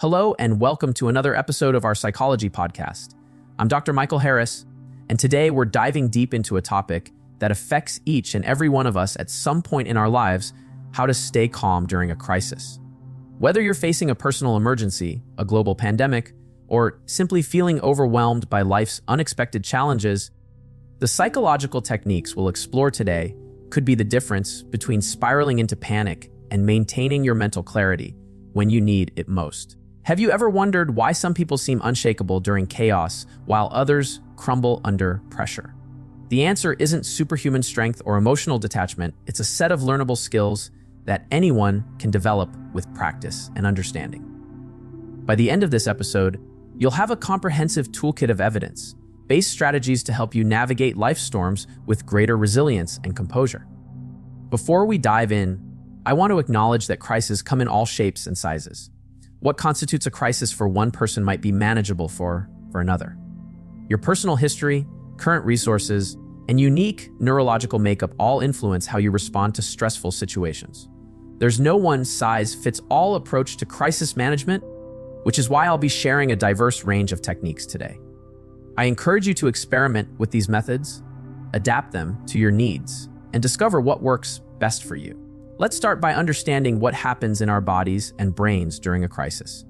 Hello, and welcome to another episode of our psychology podcast. I'm Dr. Michael Harris, and today we're diving deep into a topic that affects each and every one of us at some point in our lives: how to stay calm during a crisis. Whether you're facing a personal emergency, a global pandemic, or simply feeling overwhelmed by life's unexpected challenges, the psychological techniques we'll explore today could be the difference between spiraling into panic and maintaining your mental clarity when you need it most. Have you ever wondered why some people seem unshakable during chaos while others crumble under pressure? The answer isn't superhuman strength or emotional detachment. It's a set of learnable skills that anyone can develop with practice and understanding. By the end of this episode, you'll have a comprehensive toolkit of evidence-based strategies to help you navigate life storms with greater resilience and composure. Before we dive in, I want to acknowledge that crises come in all shapes and sizes. What constitutes a crisis for one person might be manageable for another. Your personal history, current resources, and unique neurological makeup all influence how you respond to stressful situations. There's no one-size-fits-all approach to crisis management, which is why I'll be sharing a diverse range of techniques today. I encourage you to experiment with these methods, adapt them to your needs, and discover what works best for you. Let's start by understanding what happens in our bodies and brains during a crisis.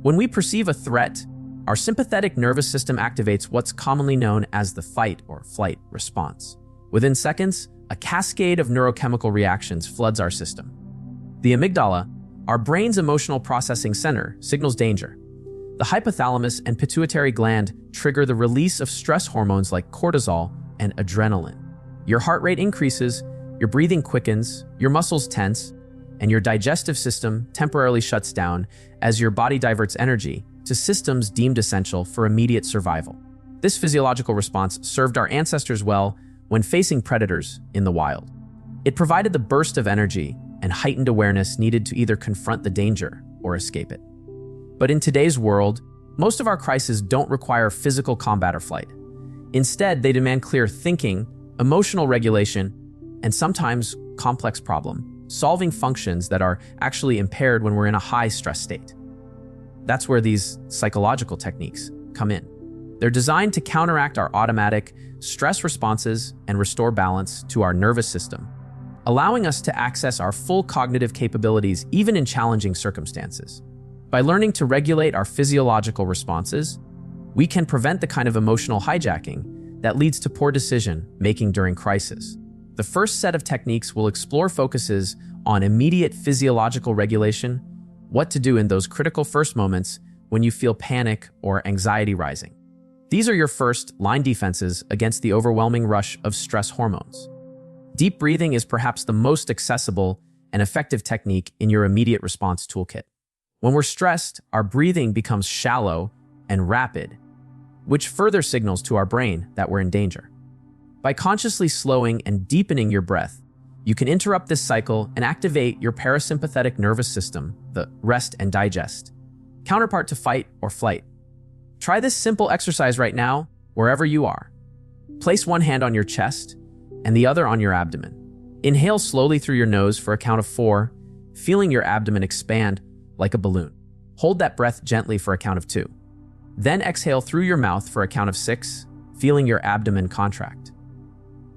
When we perceive a threat, our sympathetic nervous system activates what's commonly known as the fight or flight response. Within seconds, a cascade of neurochemical reactions floods our system. The amygdala, our brain's emotional processing center, signals danger. The hypothalamus and pituitary gland trigger the release of stress hormones like cortisol and adrenaline. Your heart rate increases, your breathing quickens, your muscles tense, and your digestive system temporarily shuts down as your body diverts energy to systems deemed essential for immediate survival. This physiological response served our ancestors well when facing predators in the wild. It provided the burst of energy and heightened awareness needed to either confront the danger or escape it. But in today's world, most of our crises don't require physical combat or flight. Instead, they demand clear thinking, emotional regulation, and sometimes complex problem-solving functions that are actually impaired when we're in a high-stress state. That's where these psychological techniques come in. They're designed to counteract our automatic stress responses and restore balance to our nervous system, allowing us to access our full cognitive capabilities even in challenging circumstances. By learning to regulate our physiological responses, we can prevent the kind of emotional hijacking that leads to poor decision-making during crisis. The first set of techniques will explore focuses on immediate physiological regulation, what to do in those critical first moments when you feel panic or anxiety rising. These are your first line defenses against the overwhelming rush of stress hormones. Deep breathing is perhaps the most accessible and effective technique in your immediate response toolkit. When we're stressed, our breathing becomes shallow and rapid, which further signals to our brain that we're in danger. By consciously slowing and deepening your breath, you can interrupt this cycle and activate your parasympathetic nervous system, the rest and digest, counterpart to fight or flight. Try this simple exercise right now, wherever you are. Place one hand on your chest and the other on your abdomen. Inhale slowly through your nose for a count of 4, feeling your abdomen expand like a balloon. Hold that breath gently for a count of 2. Then exhale through your mouth for a count of 6, feeling your abdomen contract.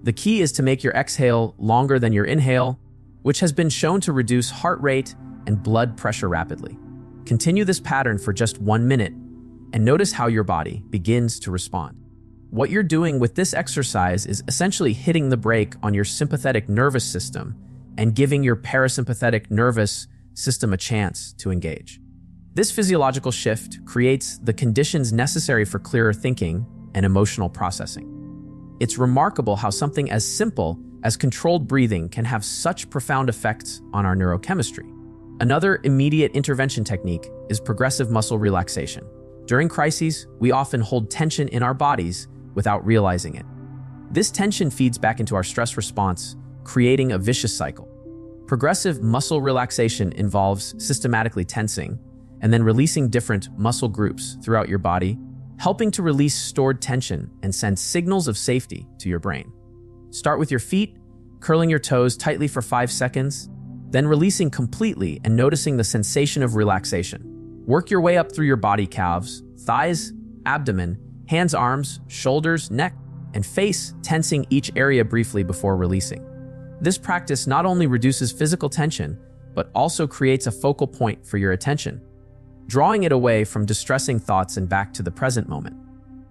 The key is to make your exhale longer than your inhale, which has been shown to reduce heart rate and blood pressure rapidly. Continue this pattern for just 1 minute and notice how your body begins to respond. What you're doing with this exercise is essentially hitting the brake on your sympathetic nervous system and giving your parasympathetic nervous system a chance to engage. This physiological shift creates the conditions necessary for clearer thinking and emotional processing. It's remarkable how something as simple as controlled breathing can have such profound effects on our neurochemistry. Another immediate intervention technique is progressive muscle relaxation. During crises, we often hold tension in our bodies without realizing it. This tension feeds back into our stress response, creating a vicious cycle. Progressive muscle relaxation involves systematically tensing and then releasing different muscle groups throughout your body, helping to release stored tension and send signals of safety to your brain. Start with your feet, curling your toes tightly for 5 seconds, then releasing completely and noticing the sensation of relaxation. Work your way up through your body: calves, thighs, abdomen, hands, arms, shoulders, neck, and face, tensing each area briefly before releasing. This practice not only reduces physical tension, but also creates a focal point for your attention, drawing it away from distressing thoughts and back to the present moment.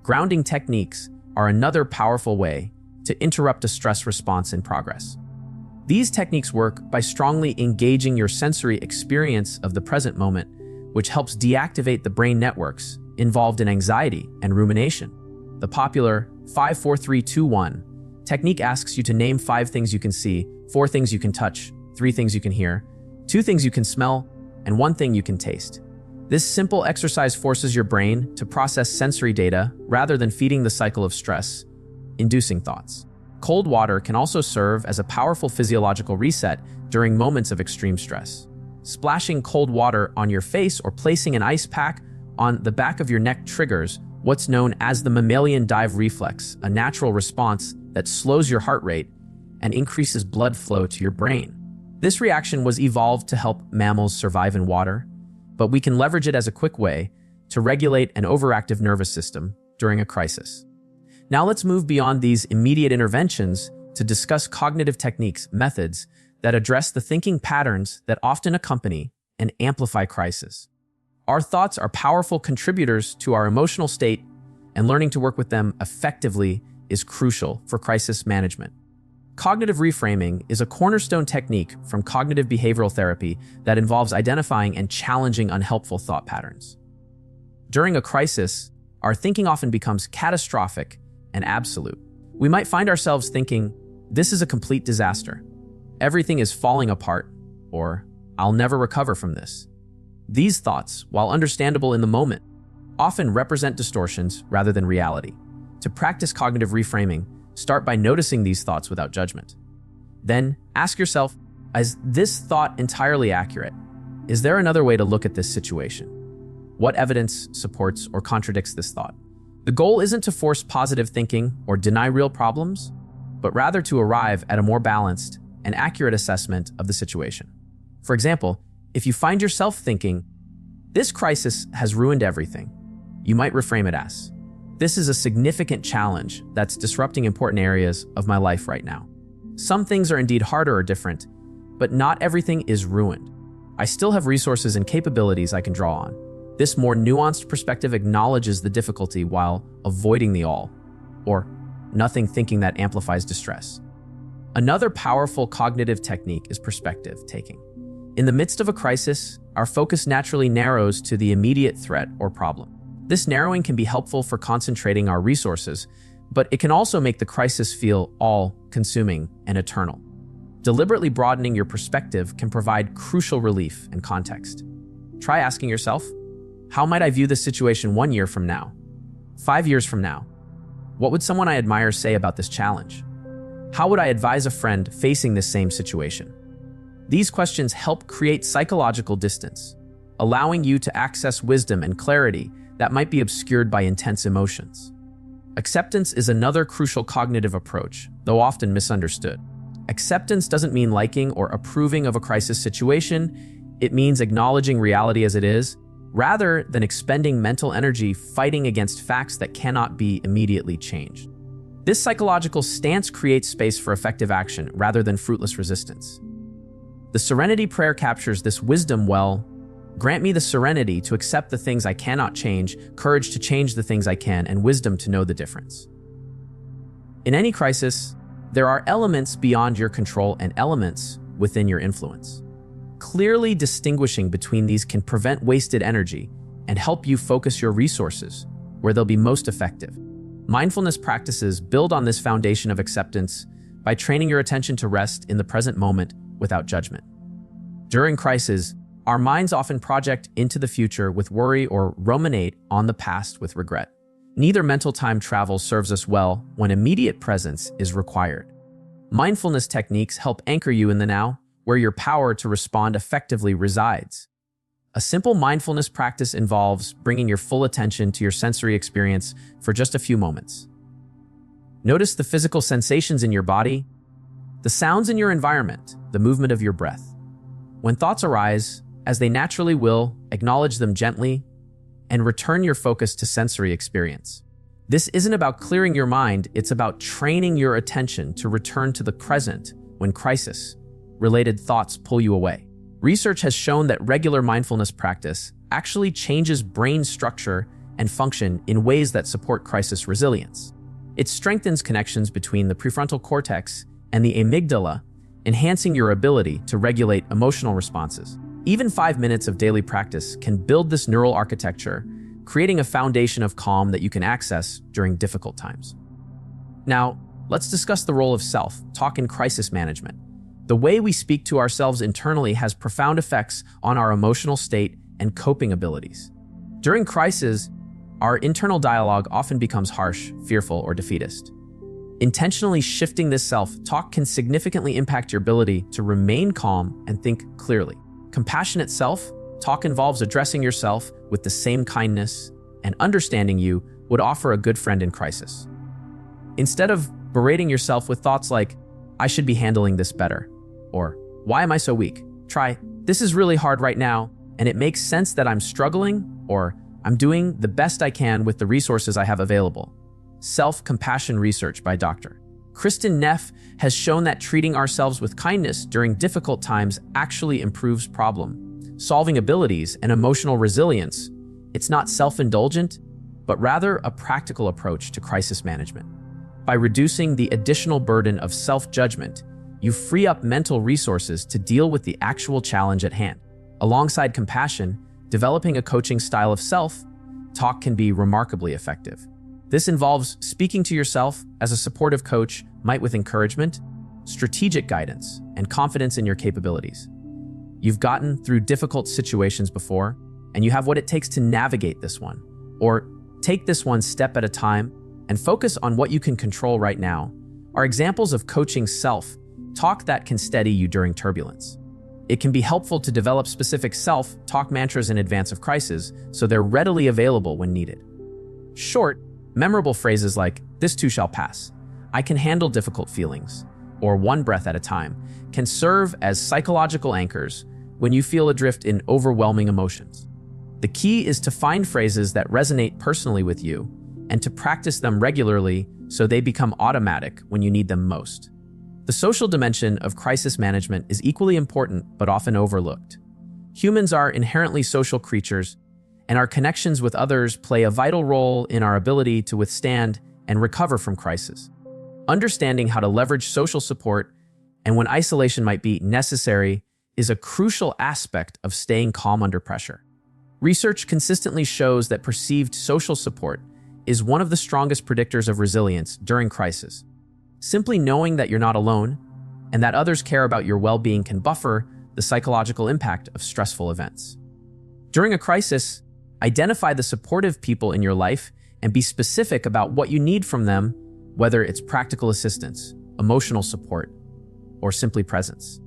Grounding techniques are another powerful way to interrupt a stress response in progress. These techniques work by strongly engaging your sensory experience of the present moment, which helps deactivate the brain networks involved in anxiety and rumination. The popular 5-4-3-2-1 technique asks you to name 5 things you can see, 4 things you can touch, 3 things you can hear, 2 things you can smell, and 1 thing you can taste. This simple exercise forces your brain to process sensory data rather than feeding the cycle of stress-inducing thoughts. Cold water can also serve as a powerful physiological reset during moments of extreme stress. Splashing cold water on your face or placing an ice pack on the back of your neck triggers what's known as the mammalian dive reflex, a natural response that slows your heart rate and increases blood flow to your brain. This reaction was evolved to help mammals survive in water, but we can leverage it as a quick way to regulate an overactive nervous system during a crisis. Now let's move beyond these immediate interventions to discuss cognitive techniques, methods that address the thinking patterns that often accompany and amplify crisis. Our thoughts are powerful contributors to our emotional state, and learning to work with them effectively is crucial for crisis management. Cognitive reframing is a cornerstone technique from cognitive behavioral therapy that involves identifying and challenging unhelpful thought patterns. During a crisis, our thinking often becomes catastrophic and absolute. We might find ourselves thinking, "This is a complete disaster. Everything is falling apart," or "I'll never recover from this." These thoughts, while understandable in the moment, often represent distortions rather than reality. To practice cognitive reframing, start by noticing these thoughts without judgment. Then ask yourself, is this thought entirely accurate? Is there another way to look at this situation? What evidence supports or contradicts this thought? The goal isn't to force positive thinking or deny real problems, but rather to arrive at a more balanced and accurate assessment of the situation. For example, if you find yourself thinking, "This crisis has ruined everything," you might reframe it as, "This is a significant challenge that's disrupting important areas of my life right now. Some things are indeed harder or different, but not everything is ruined. I still have resources and capabilities I can draw on." This more nuanced perspective acknowledges the difficulty while avoiding the all, or nothing thinking that amplifies distress. Another powerful cognitive technique is perspective taking. In the midst of a crisis, our focus naturally narrows to the immediate threat or problem. This narrowing can be helpful for concentrating our resources, but it can also make the crisis feel all-consuming and eternal. Deliberately broadening your perspective can provide crucial relief and context. Try asking yourself, how might I view this situation 1 year from now? 5 years from now? What would someone I admire say about this challenge? How would I advise a friend facing this same situation? These questions help create psychological distance, allowing you to access wisdom and clarity that might be obscured by intense emotions. Acceptance is another crucial cognitive approach, though often misunderstood. Acceptance doesn't mean liking or approving of a crisis situation. It means acknowledging reality as it is, rather than expending mental energy fighting against facts that cannot be immediately changed. This psychological stance creates space for effective action rather than fruitless resistance. The Serenity Prayer captures this wisdom well. Grant me the serenity to accept the things I cannot change, courage to change the things I can, and wisdom to know the difference. In any crisis, there are elements beyond your control and elements within your influence. Clearly distinguishing between these can prevent wasted energy and help you focus your resources where they'll be most effective. Mindfulness practices build on this foundation of acceptance by training your attention to rest in the present moment without judgment. During crises, our minds often project into the future with worry or ruminate on the past with regret. Neither mental time travel serves us well when immediate presence is required. Mindfulness techniques help anchor you in the now, where your power to respond effectively resides. A simple mindfulness practice involves bringing your full attention to your sensory experience for just a few moments. Notice the physical sensations in your body, the sounds in your environment, the movement of your breath. When thoughts arise, as they naturally will, acknowledge them gently, and return your focus to sensory experience. This isn't about clearing your mind, it's about training your attention to return to the present when crisis-related thoughts pull you away. Research has shown that regular mindfulness practice actually changes brain structure and function in ways that support crisis resilience. It strengthens connections between the prefrontal cortex and the amygdala, enhancing your ability to regulate emotional responses. Even 5 minutes of daily practice can build this neural architecture, creating a foundation of calm that you can access during difficult times. Now, let's discuss the role of self-talk in crisis management. The way we speak to ourselves internally has profound effects on our emotional state and coping abilities. During crises, our internal dialogue often becomes harsh, fearful, or defeatist. Intentionally shifting this self-talk can significantly impact your ability to remain calm and think clearly. Compassionate self-talk involves addressing yourself with the same kindness and understanding you would offer a good friend in crisis. Instead of berating yourself with thoughts like, "I should be handling this better," or "Why am I so weak?" try, "This is really hard right now, and it makes sense that I'm struggling," or "I'm doing the best I can with the resources I have available." Self-compassion research by Dr. Kristen Neff has shown that treating ourselves with kindness during difficult times actually improves problem-solving abilities and emotional resilience. It's not self-indulgent, but rather a practical approach to crisis management. By reducing the additional burden of self-judgment, you free up mental resources to deal with the actual challenge at hand. Alongside compassion, developing a coaching style of self-talk can be remarkably effective. This involves speaking to yourself as a supportive coach might with encouragement, strategic guidance, and confidence in your capabilities. You've gotten through difficult situations before, and you have what it takes to navigate this one. Or take this one step at a time and focus on what you can control right now are examples of coaching self-talk that can steady you during turbulence. It can be helpful to develop specific self-talk mantras in advance of crises so they're readily available when needed. Short, memorable phrases like, "This too shall pass," "I can handle difficult feelings," or "one breath at a time" can serve as psychological anchors when you feel adrift in overwhelming emotions. The key is to find phrases that resonate personally with you and to practice them regularly so they become automatic when you need them most. The social dimension of crisis management is equally important but often overlooked. Humans are inherently social creatures, and our connections with others play a vital role in our ability to withstand and recover from crisis. Understanding how to leverage social support and when isolation might be necessary is a crucial aspect of staying calm under pressure. Research consistently shows that perceived social support is one of the strongest predictors of resilience during crisis. Simply knowing that you're not alone and that others care about your well-being can buffer the psychological impact of stressful events. During a crisis, identify the supportive people in your life and be specific about what you need from them, whether it's practical assistance, emotional support, or simply presence.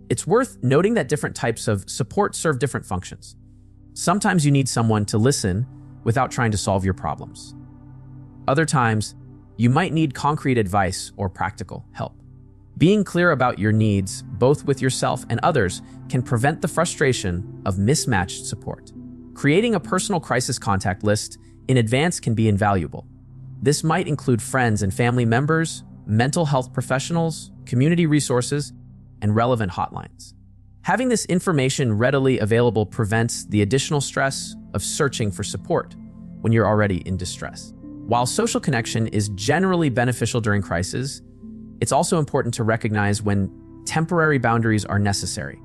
It's worth noting that different types of support serve different functions. Sometimes you need someone to listen without trying to solve your problems. Other times, you might need concrete advice or practical help. Being clear about your needs, both with yourself and others, can prevent the frustration of mismatched support. Creating a personal crisis contact list in advance can be invaluable. This might include friends and family members, mental health professionals, community resources, and relevant hotlines. Having this information readily available prevents the additional stress of searching for support when you're already in distress. While social connection is generally beneficial during crises, it's also important to recognize when temporary boundaries are necessary.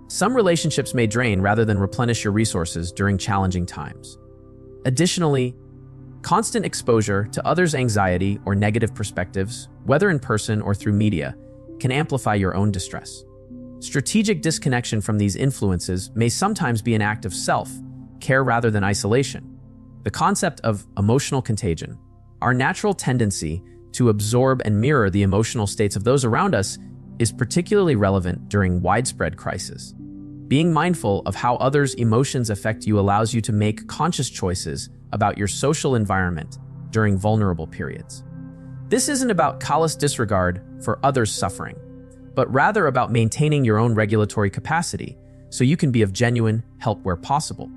Some relationships may drain rather than replenish your resources during challenging times. Additionally, constant exposure to others' anxiety or negative perspectives, whether in person or through media, can amplify your own distress. Strategic disconnection from these influences may sometimes be an act of self-care rather than isolation. The concept of emotional contagion, our natural tendency to absorb and mirror the emotional states of those around us, is particularly relevant during widespread crisis. Being mindful of how others' emotions affect you allows you to make conscious choices about your social environment during vulnerable periods. This isn't about callous disregard for others' suffering, but rather about maintaining your own regulatory capacity so you can be of genuine help where possible.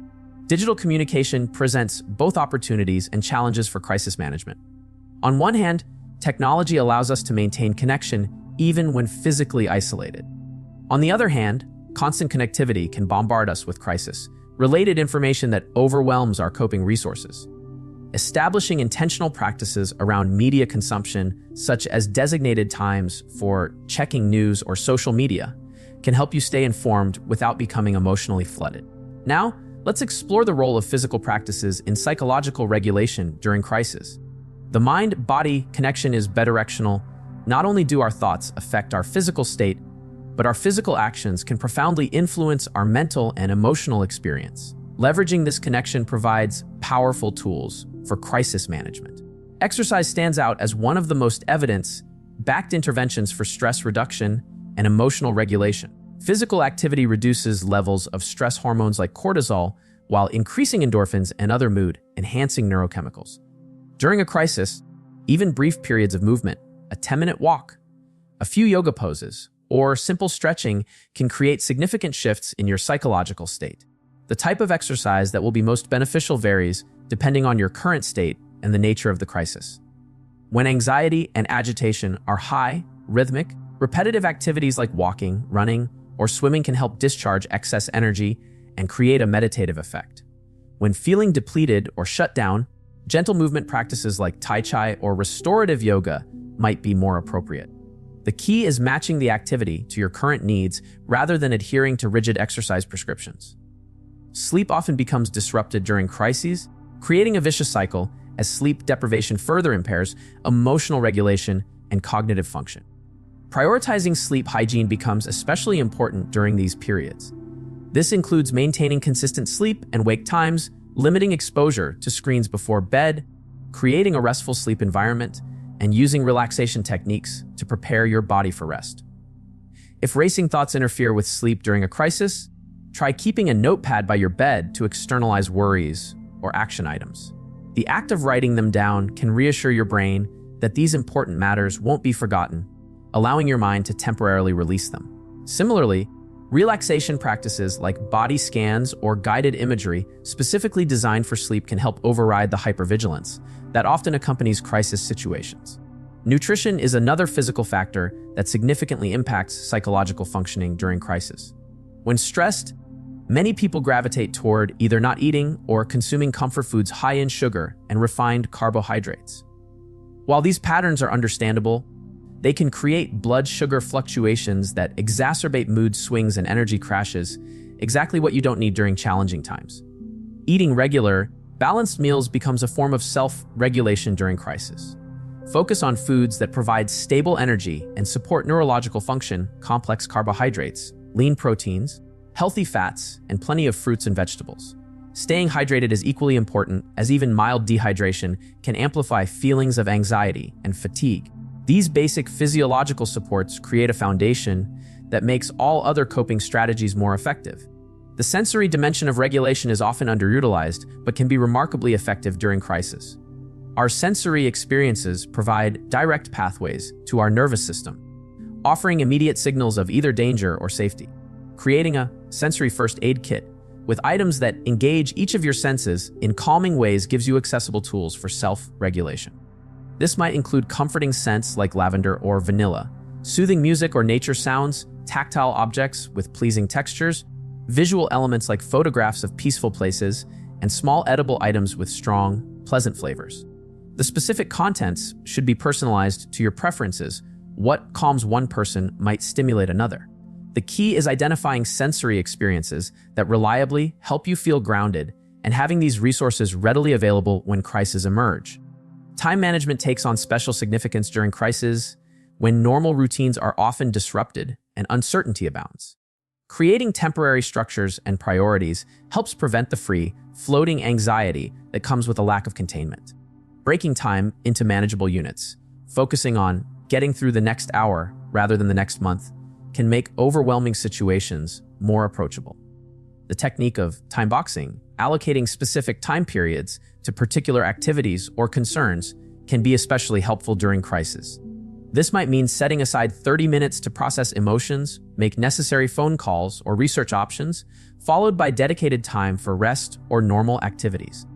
Digital communication presents both opportunities and challenges for crisis management. On one hand, technology allows us to maintain connection even when physically isolated. On the other hand, constant connectivity can bombard us with crisis-related information that overwhelms our coping resources. Establishing intentional practices around media consumption, such as designated times for checking news or social media, can help you stay informed without becoming emotionally flooded. Now, let's explore the role of physical practices in psychological regulation during crisis. The mind-body connection is bidirectional. Not only do our thoughts affect our physical state, but our physical actions can profoundly influence our mental and emotional experience. Leveraging this connection provides powerful tools for crisis management. Exercise stands out as one of the most evidence-backed interventions for stress reduction and emotional regulation. Physical activity reduces levels of stress hormones like cortisol while increasing endorphins and other mood-enhancing neurochemicals. During a crisis, even brief periods of movement, a 10-minute walk, a few yoga poses, or simple stretching can create significant shifts in your psychological state. The type of exercise that will be most beneficial varies depending on your current state and the nature of the crisis. When anxiety and agitation are high, rhythmic, repetitive activities like walking, running, or swimming can help discharge excess energy and create a meditative effect. When feeling depleted or shut down, gentle movement practices like Tai Chi or restorative yoga might be more appropriate. The key is matching the activity to your current needs rather than adhering to rigid exercise prescriptions. Sleep often becomes disrupted during crises, creating a vicious cycle as sleep deprivation further impairs emotional regulation and cognitive function. Prioritizing sleep hygiene becomes especially important during these periods. This includes maintaining consistent sleep and wake times, limiting exposure to screens before bed, creating a restful sleep environment, and using relaxation techniques to prepare your body for rest. If racing thoughts interfere with sleep during a crisis, try keeping a notepad by your bed to externalize worries or action items. The act of writing them down can reassure your brain that these important matters won't be forgotten, allowing your mind to temporarily release them. Similarly, relaxation practices like body scans or guided imagery specifically designed for sleep can help override the hypervigilance that often accompanies crisis situations. Nutrition is another physical factor that significantly impacts psychological functioning during crisis. When stressed, many people gravitate toward either not eating or consuming comfort foods high in sugar and refined carbohydrates. While these patterns are understandable, they can create blood sugar fluctuations that exacerbate mood swings and energy crashes, exactly what you don't need during challenging times. Eating regular, balanced meals becomes a form of self-regulation during crisis. Focus on foods that provide stable energy and support neurological function, complex carbohydrates, lean proteins, healthy fats, and plenty of fruits and vegetables. Staying hydrated is equally important, as even mild dehydration can amplify feelings of anxiety and fatigue. These basic physiological supports create a foundation that makes all other coping strategies more effective. The sensory dimension of regulation is often underutilized, but can be remarkably effective during crisis. Our sensory experiences provide direct pathways to our nervous system, offering immediate signals of either danger or safety. Creating a sensory first aid kit with items that engage each of your senses in calming ways gives you accessible tools for self-regulation. This might include comforting scents like lavender or vanilla, soothing music or nature sounds, tactile objects with pleasing textures, visual elements like photographs of peaceful places, and small edible items with strong, pleasant flavors. The specific contents should be personalized to your preferences. What calms one person might stimulate another. The key is identifying sensory experiences that reliably help you feel grounded and having these resources readily available when crises emerge. Time management takes on special significance during crises when normal routines are often disrupted and uncertainty abounds. Creating temporary structures and priorities helps prevent the free-floating anxiety that comes with a lack of containment. Breaking time into manageable units, focusing on getting through the next hour rather than the next month, can make overwhelming situations more approachable. The technique of time boxing, allocating specific time periods to particular activities or concerns, can be especially helpful during crisis. This might mean setting aside 30 minutes to process emotions, make necessary phone calls or research options, followed by dedicated time for rest or normal activities.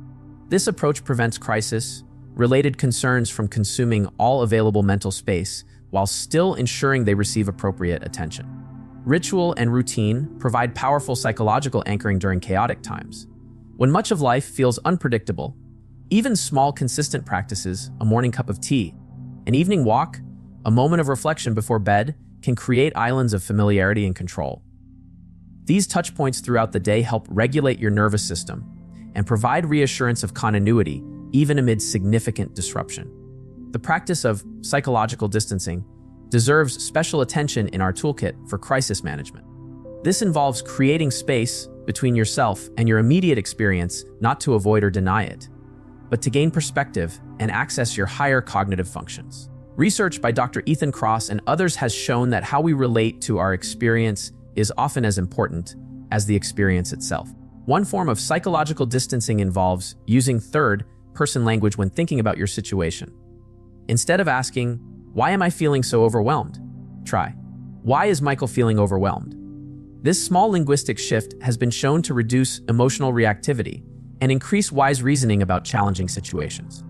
This approach prevents crisis-related concerns from consuming all available mental space while still ensuring they receive appropriate attention. Ritual and routine provide powerful psychological anchoring during chaotic times. When much of life feels unpredictable, even small, consistent practices, a morning cup of tea, an evening walk, a moment of reflection before bed, can create islands of familiarity and control. These touch points throughout the day help regulate your nervous system and provide reassurance of continuity, even amid significant disruption. The practice of psychological distancing deserves special attention in our toolkit for crisis management. This involves creating space between yourself and your immediate experience, not to avoid or deny it, but to gain perspective and access your higher cognitive functions. Research by Dr. Ethan Kross and others has shown that how we relate to our experience is often as important as the experience itself. One form of psychological distancing involves using third-person language when thinking about your situation. Instead of asking, "Why am I feeling so overwhelmed?" try, "Why is Michael feeling overwhelmed?" This small linguistic shift has been shown to reduce emotional reactivity and increase wise reasoning about challenging situations.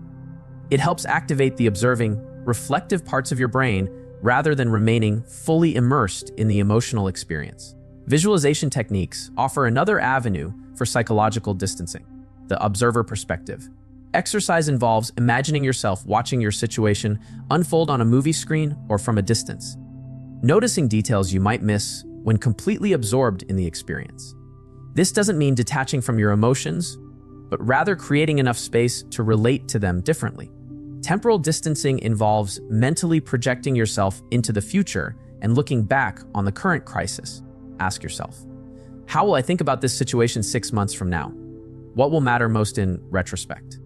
It helps activate the observing, reflective parts of your brain rather than remaining fully immersed in the emotional experience. Visualization techniques offer another avenue for psychological distancing, the observer perspective. Exercise involves imagining yourself watching your situation unfold on a movie screen or from a distance, noticing details you might miss when completely absorbed in the experience. This doesn't mean detaching from your emotions, but rather creating enough space to relate to them differently. Temporal distancing involves mentally projecting yourself into the future and looking back on the current crisis. Ask yourself, how will I think about this situation 6 months from now? What will matter most in retrospect?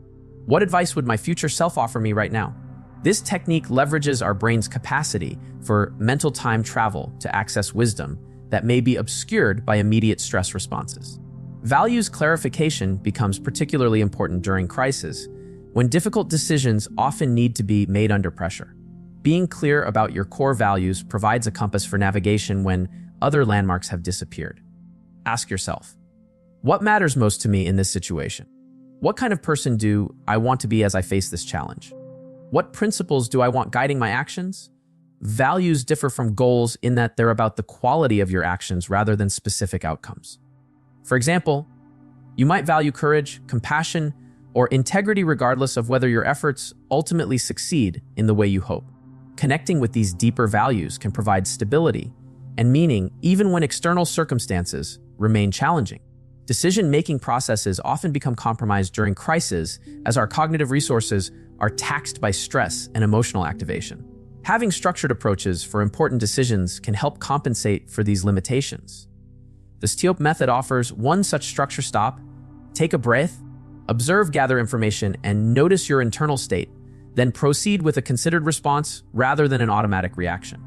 What advice would my future self offer me right now? This technique leverages our brain's capacity for mental time travel to access wisdom that may be obscured by immediate stress responses. Values clarification becomes particularly important during crisis, when difficult decisions often need to be made under pressure. Being clear about your core values provides a compass for navigation when other landmarks have disappeared. Ask yourself, what matters most to me in this situation? What kind of person do I want to be as I face this challenge? What principles do I want guiding my actions? Values differ from goals in that they're about the quality of your actions rather than specific outcomes. For example, you might value courage, compassion, or integrity regardless of whether your efforts ultimately succeed in the way you hope. Connecting with these deeper values can provide stability and meaning even when external circumstances remain challenging. Decision-making processes often become compromised during crises as our cognitive resources are taxed by stress and emotional activation. Having structured approaches for important decisions can help compensate for these limitations. The STOP method offers one such structure. Stop, take a breath, observe, gather information, and notice your internal state, then proceed with a considered response rather than an automatic reaction.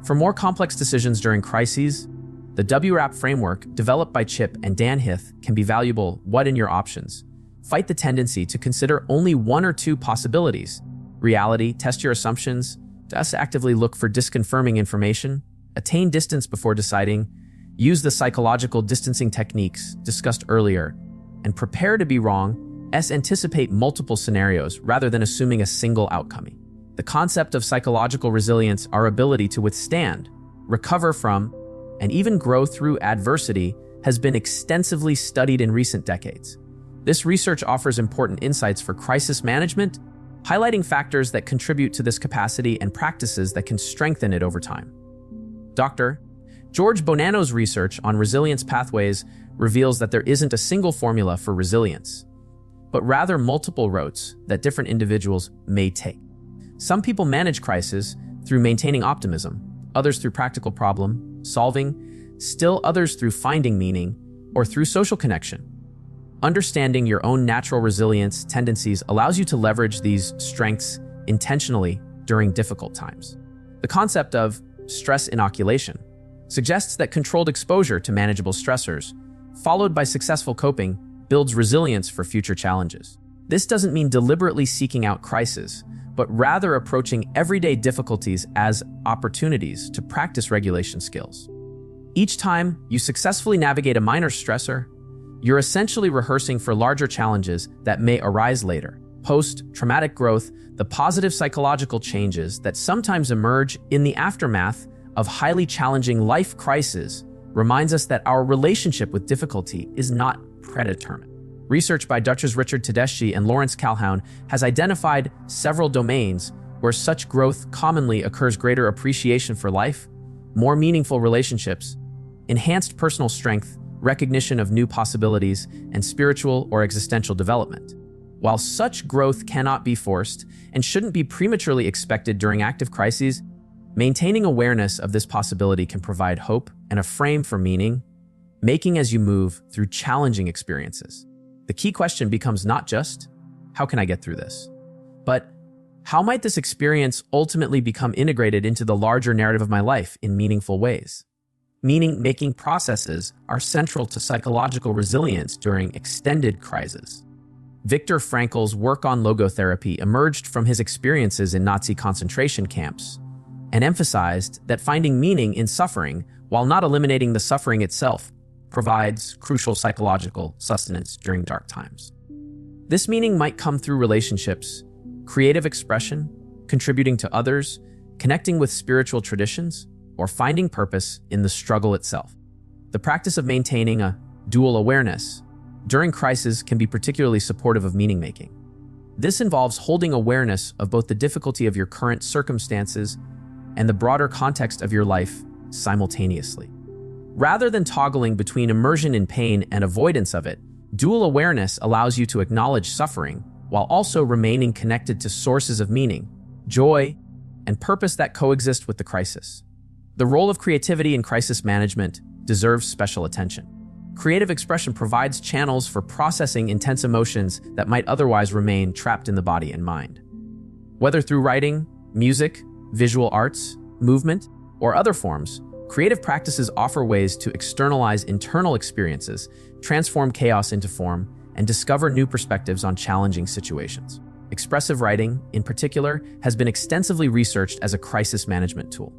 For more complex decisions during crises, the WRAP framework developed by Chip and Dan Hith can be valuable. What in your options? Fight the tendency to consider only one or two possibilities. Reality, test your assumptions, just actively look for disconfirming information, attain distance before deciding, use the psychological distancing techniques discussed earlier, and prepare to be wrong, anticipate multiple scenarios rather than assuming a single outcome. The concept of psychological resilience, our ability to withstand, recover from, and even grow through adversity, has been extensively studied in recent decades. This research offers important insights for crisis management, highlighting factors that contribute to this capacity and practices that can strengthen it over time. Dr. George Bonanno's research on resilience pathways reveals that there isn't a single formula for resilience, but rather multiple routes that different individuals may take. Some people manage crisis through maintaining optimism, others through practical problem solving, still others through finding meaning or through social connection. Understanding your own natural resilience tendencies allows you to leverage these strengths intentionally during difficult times. The concept of stress inoculation suggests that controlled exposure to manageable stressors, followed by successful coping, builds resilience for future challenges. This doesn't mean deliberately seeking out crises, but rather approaching everyday difficulties as opportunities to practice regulation skills. Each time you successfully navigate a minor stressor, you're essentially rehearsing for larger challenges that may arise later. Post-traumatic growth, the positive psychological changes that sometimes emerge in the aftermath of highly challenging life crises, reminds us that our relationship with difficulty is not predetermined. Research by Drs. Richard Tedeschi and Lawrence Calhoun has identified several domains where such growth commonly occurs: greater appreciation for life, more meaningful relationships, enhanced personal strength, recognition of new possibilities, and spiritual or existential development. While such growth cannot be forced and shouldn't be prematurely expected during active crises, maintaining awareness of this possibility can provide hope and a frame for meaning, making as you move through challenging experiences. The key question becomes not just, how can I get through this? But how might this experience ultimately become integrated into the larger narrative of my life in meaningful ways? Meaning-making processes are central to psychological resilience during extended crises. Viktor Frankl's work on logotherapy emerged from his experiences in Nazi concentration camps and emphasized that finding meaning in suffering, while not eliminating the suffering itself, provides crucial psychological sustenance during dark times. This meaning might come through relationships, creative expression, contributing to others, connecting with spiritual traditions, or finding purpose in the struggle itself. The practice of maintaining a dual awareness during crisis can be particularly supportive of meaning-making. This involves holding awareness of both the difficulty of your current circumstances and the broader context of your life simultaneously. Rather than toggling between immersion in pain and avoidance of it, dual awareness allows you to acknowledge suffering while also remaining connected to sources of meaning, joy, and purpose that coexist with the crisis. The role of creativity in crisis management deserves special attention. Creative expression provides channels for processing intense emotions that might otherwise remain trapped in the body and mind. Whether through writing, music, visual arts, movement, or other forms, creative practices offer ways to externalize internal experiences, transform chaos into form, and discover new perspectives on challenging situations. Expressive writing, in particular, has been extensively researched as a crisis management tool.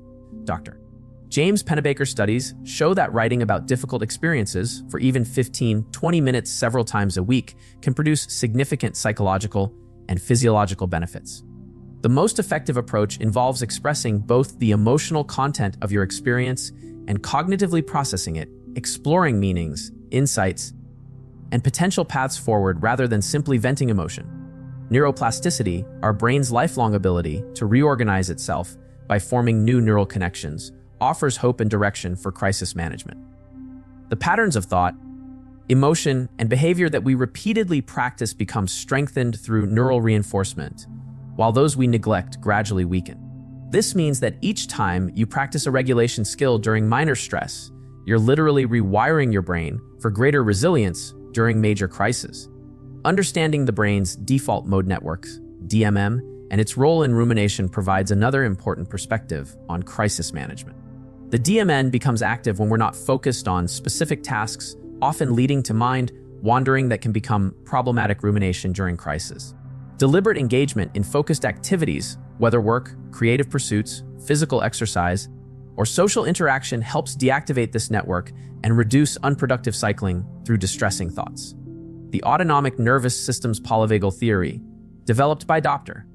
Dr. James Pennebaker studies show that writing about difficult experiences for even 15-20 minutes several times a week can produce significant psychological and physiological benefits. The most effective approach involves expressing both the emotional content of your experience and cognitively processing it, exploring meanings, insights, and potential paths forward rather than simply venting emotion. Neuroplasticity, our brain's lifelong ability to reorganize itself by forming new neural connections, offers hope and direction for crisis management. The patterns of thought, emotion, and behavior that we repeatedly practice become strengthened through neural reinforcement, while those we neglect gradually weaken. This means that each time you practice a regulation skill during minor stress, you're literally rewiring your brain for greater resilience during major crises. Understanding the brain's default mode networks, DMM, and its role in rumination provides another important perspective on crisis management. The DMN becomes active when we're not focused on specific tasks, often leading to mind wandering that can become problematic rumination during crisis. Deliberate engagement in focused activities, whether work, creative pursuits, physical exercise, or social interaction, helps deactivate this network and reduce unproductive cycling through distressing thoughts. The autonomic nervous system's polyvagal theory, developed by Dr.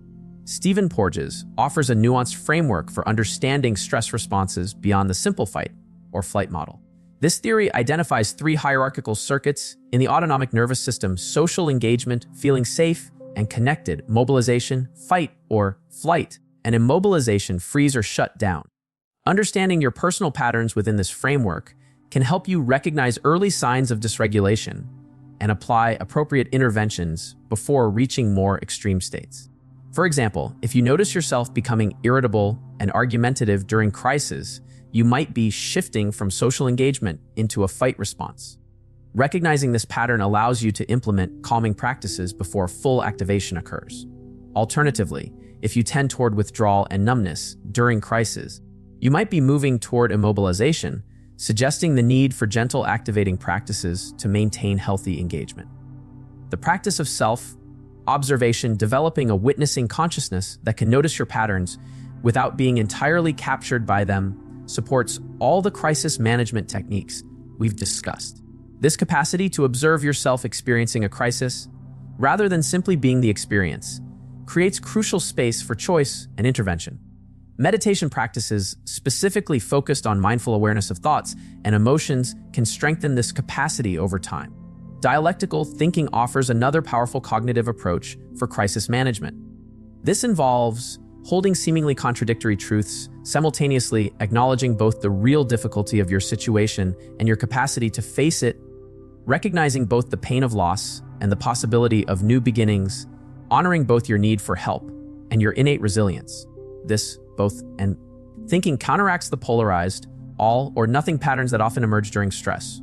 Stephen Porges, offers a nuanced framework for understanding stress responses beyond the simple fight or flight model. This theory identifies three hierarchical circuits in the autonomic nervous system: social engagement, feeling safe and connected; mobilization, fight or flight; and immobilization, freeze or shut down. Understanding your personal patterns within this framework can help you recognize early signs of dysregulation and apply appropriate interventions before reaching more extreme states. For example, if you notice yourself becoming irritable and argumentative during crisis, you might be shifting from social engagement into a fight response. Recognizing this pattern allows you to implement calming practices before full activation occurs. Alternatively, if you tend toward withdrawal and numbness during crisis, you might be moving toward immobilization, suggesting the need for gentle activating practices to maintain healthy engagement. The practice of self observation, developing a witnessing consciousness that can notice your patterns without being entirely captured by them, supports all the crisis management techniques we've discussed. This capacity to observe yourself experiencing a crisis, rather than simply being the experience, creates crucial space for choice and intervention. Meditation practices specifically focused on mindful awareness of thoughts and emotions can strengthen this capacity over time. Dialectical thinking offers another powerful cognitive approach for crisis management. This involves holding seemingly contradictory truths, simultaneously acknowledging both the real difficulty of your situation and your capacity to face it, recognizing both the pain of loss and the possibility of new beginnings, honoring both your need for help and your innate resilience. This both and thinking counteracts the polarized, all or nothing patterns that often emerge during stress.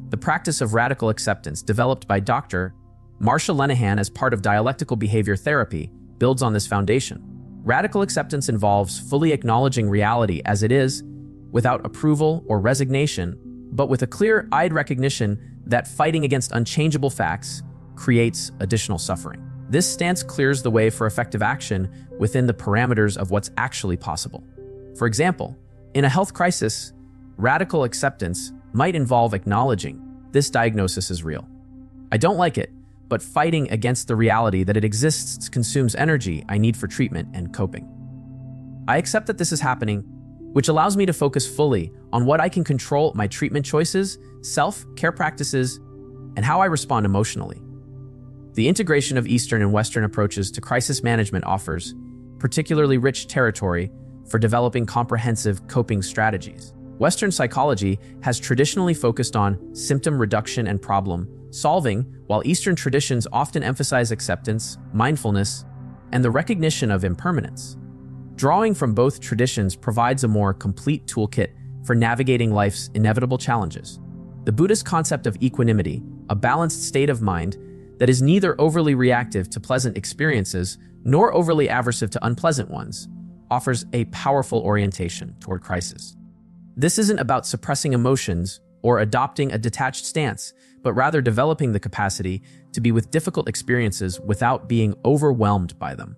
The practice of radical acceptance, developed by Dr. Marsha Linehan as part of dialectical behavior therapy, builds on this foundation. Radical acceptance involves fully acknowledging reality as it is, without approval or resignation, but with a clear-eyed recognition that fighting against unchangeable facts creates additional suffering. This stance clears the way for effective action within the parameters of what's actually possible. For example, in a health crisis, radical acceptance might involve acknowledging this diagnosis is real. I don't like it, but fighting against the reality that it exists consumes energy I need for treatment and coping. I accept that this is happening, which allows me to focus fully on what I can control: my treatment choices, self-care practices, and how I respond emotionally. The integration of Eastern and Western approaches to crisis management offers particularly rich territory for developing comprehensive coping strategies. Western psychology has traditionally focused on symptom reduction and problem solving, while Eastern traditions often emphasize acceptance, mindfulness, and the recognition of impermanence. Drawing from both traditions provides a more complete toolkit for navigating life's inevitable challenges. The Buddhist concept of equanimity, a balanced state of mind that is neither overly reactive to pleasant experiences nor overly aversive to unpleasant ones, offers a powerful orientation toward crisis. This isn't about suppressing emotions or adopting a detached stance, but rather developing the capacity to be with difficult experiences without being overwhelmed by them.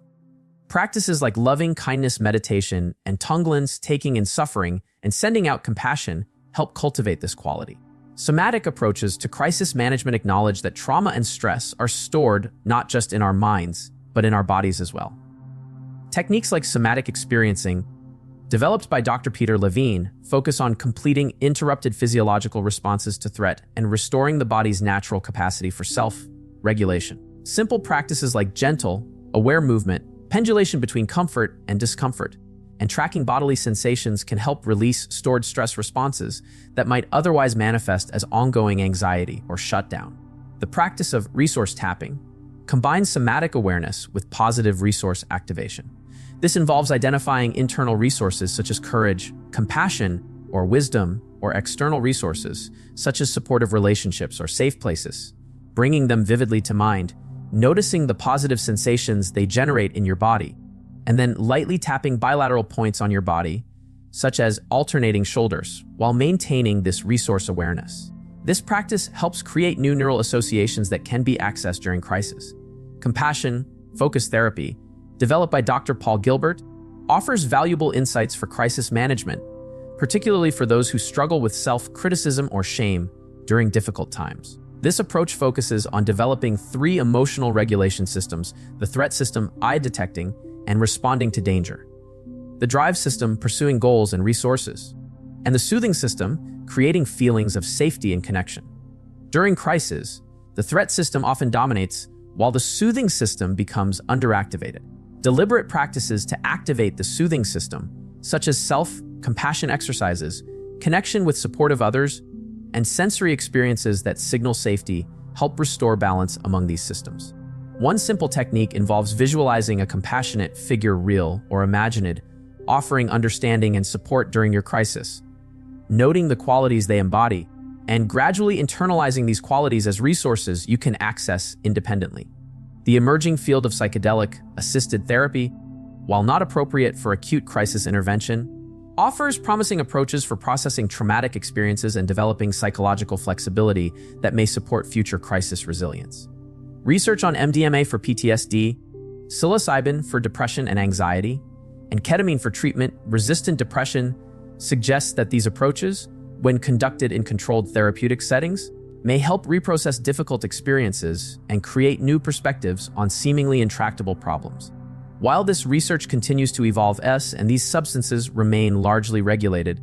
Practices like loving kindness meditation and Tonglen's taking in suffering and sending out compassion help cultivate this quality. Somatic approaches to crisis management acknowledge that trauma and stress are stored not just in our minds, but in our bodies as well. Techniques like somatic experiencing, developed by Dr. Peter Levine, focus on completing interrupted physiological responses to threat and restoring the body's natural capacity for self-regulation. Simple practices like gentle, aware movement, pendulation between comfort and discomfort, and tracking bodily sensations can help release stored stress responses that might otherwise manifest as ongoing anxiety or shutdown. The practice of resource tapping combines somatic awareness with positive resource activation. This involves identifying internal resources such as courage, compassion, or wisdom, or external resources such as supportive relationships or safe places, bringing them vividly to mind, noticing the positive sensations they generate in your body, and then lightly tapping bilateral points on your body, such as alternating shoulders, while maintaining this resource awareness. This practice helps create new neural associations that can be accessed during crisis. Compassion focused therapy, developed by Dr. Paul Gilbert, offers valuable insights for crisis management, particularly for those who struggle with self-criticism or shame during difficult times. This approach focuses on developing 3 emotional regulation systems: the threat system, I detecting and responding to danger; the drive system, pursuing goals and resources; and the soothing system, creating feelings of safety and connection. During crisis, the threat system often dominates, while the soothing system becomes underactivated. Deliberate practices to activate the soothing system, such as self-compassion exercises, connection with supportive others, and sensory experiences that signal safety, help restore balance among these systems. One simple technique involves visualizing a compassionate figure, real or imagined, offering understanding and support during your crisis, noting the qualities they embody, and gradually internalizing these qualities as resources you can access independently. The emerging field of psychedelic-assisted therapy, while not appropriate for acute crisis intervention, offers promising approaches for processing traumatic experiences and developing psychological flexibility that may support future crisis resilience. Research on MDMA for PTSD, psilocybin for depression and anxiety, and ketamine for treatment-resistant depression suggests that these approaches, when conducted in controlled therapeutic settings, may help reprocess difficult experiences and create new perspectives on seemingly intractable problems. While this research continues to evolve and these substances remain largely regulated,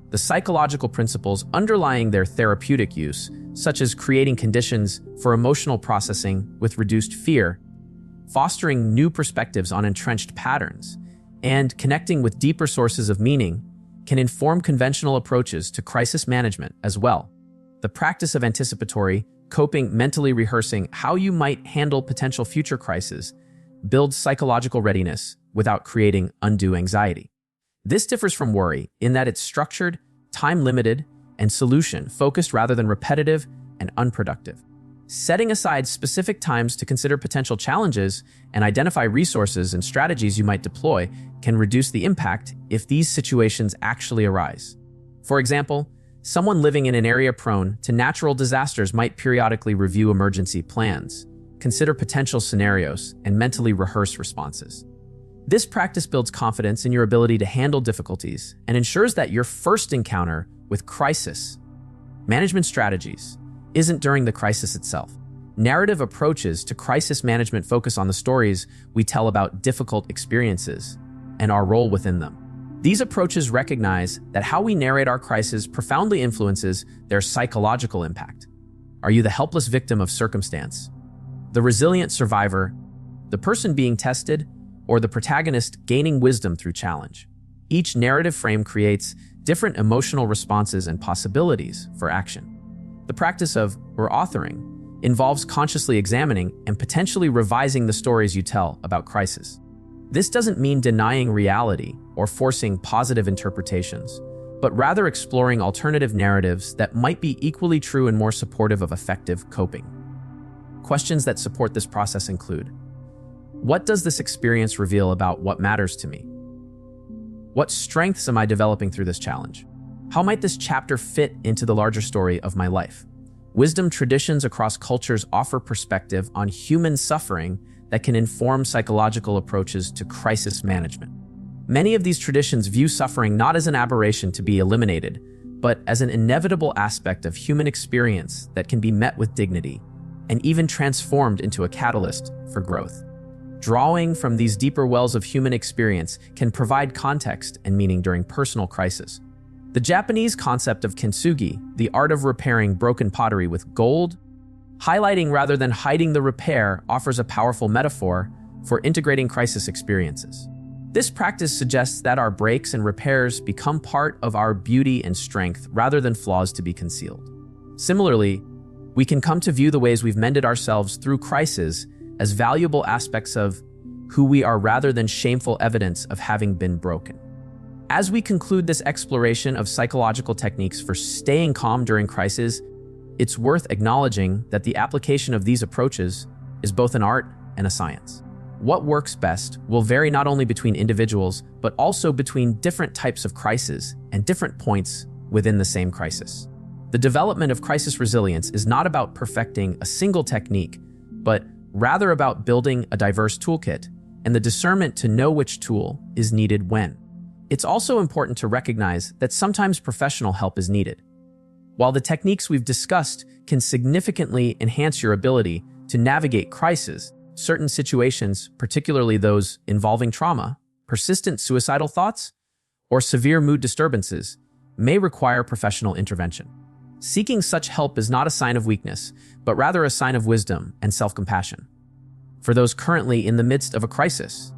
the psychological principles underlying their therapeutic use, such as creating conditions for emotional processing with reduced fear, fostering new perspectives on entrenched patterns, and connecting with deeper sources of meaning, can inform conventional approaches to crisis management as well. The practice of anticipatory coping, mentally rehearsing how you might handle potential future crises, builds psychological readiness without creating undue anxiety. This differs from worry in that it's structured, time-limited, and solution-focused rather than repetitive and unproductive. Setting aside specific times to consider potential challenges and identify resources and strategies you might deploy can reduce the impact if these situations actually arise. For example, someone living in an area prone to natural disasters might periodically review emergency plans, consider potential scenarios, and mentally rehearse responses. This practice builds confidence in your ability to handle difficulties and ensures that your first encounter with crisis management strategies isn't during the crisis itself. Narrative approaches to crisis management focus on the stories we tell about difficult experiences and our role within them. These approaches recognize that how we narrate our crisis profoundly influences their psychological impact. Are you the helpless victim of circumstance, the resilient survivor, the person being tested, or the protagonist gaining wisdom through challenge? Each narrative frame creates different emotional responses and possibilities for action. The practice of authoring involves consciously examining and potentially revising the stories you tell about crisis. This doesn't mean denying reality or forcing positive interpretations, but rather exploring alternative narratives that might be equally true and more supportive of effective coping. Questions that support this process include: what does this experience reveal about what matters to me? What strengths am I developing through this challenge? How might this chapter fit into the larger story of my life? Wisdom traditions across cultures offer perspective on human suffering that can inform psychological approaches to crisis management. Many of these traditions view suffering not as an aberration to be eliminated, but as an inevitable aspect of human experience that can be met with dignity and even transformed into a catalyst for growth. Drawing from these deeper wells of human experience can provide context and meaning during personal crisis. The Japanese concept of kintsugi, the art of repairing broken pottery with gold, highlighting rather than hiding the repair, offers a powerful metaphor for integrating crisis experiences. This practice suggests that our breaks and repairs become part of our beauty and strength rather than flaws to be concealed. Similarly, we can come to view the ways we've mended ourselves through crisis as valuable aspects of who we are rather than shameful evidence of having been broken. As we conclude this exploration of psychological techniques for staying calm during crisis, it's worth acknowledging that the application of these approaches is both an art and a science. What works best will vary not only between individuals, but also between different types of crisis and different points within the same crisis. The development of crisis resilience is not about perfecting a single technique, but rather about building a diverse toolkit and the discernment to know which tool is needed when. It's also important to recognize that sometimes professional help is needed. While the techniques we've discussed can significantly enhance your ability to navigate crisis, certain situations, particularly those involving trauma, persistent suicidal thoughts, or severe mood disturbances, may require professional intervention. Seeking such help is not a sign of weakness, but rather a sign of wisdom and self-compassion. For those currently in the midst of a crisis,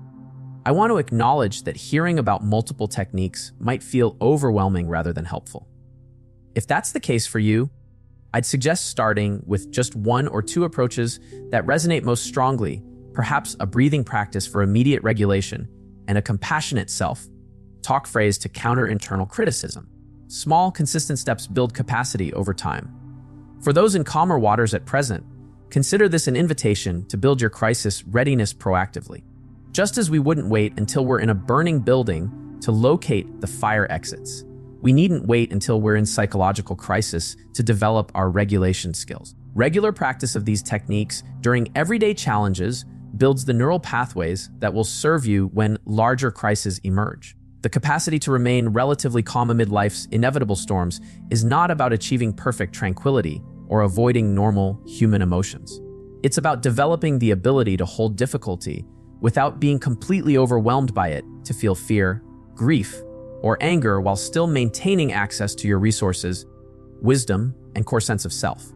I want to acknowledge that hearing about multiple techniques might feel overwhelming rather than helpful. If that's the case for you, I'd suggest starting with just one or two approaches that resonate most strongly, perhaps a breathing practice for immediate regulation and a compassionate self-talk phrase to counter internal criticism. Small, consistent steps build capacity over time. For those in calmer waters at present, consider this an invitation to build your crisis readiness proactively. Just as we wouldn't wait until we're in a burning building to locate the fire exits, we needn't wait until we're in psychological crisis to develop our regulation skills. Regular practice of these techniques during everyday challenges builds the neural pathways that will serve you when larger crises emerge. The capacity to remain relatively calm amid life's inevitable storms is not about achieving perfect tranquility or avoiding normal human emotions. It's about developing the ability to hold difficulty without being completely overwhelmed by it, to feel fear, grief, or anger while still maintaining access to your resources, wisdom, and core sense of self.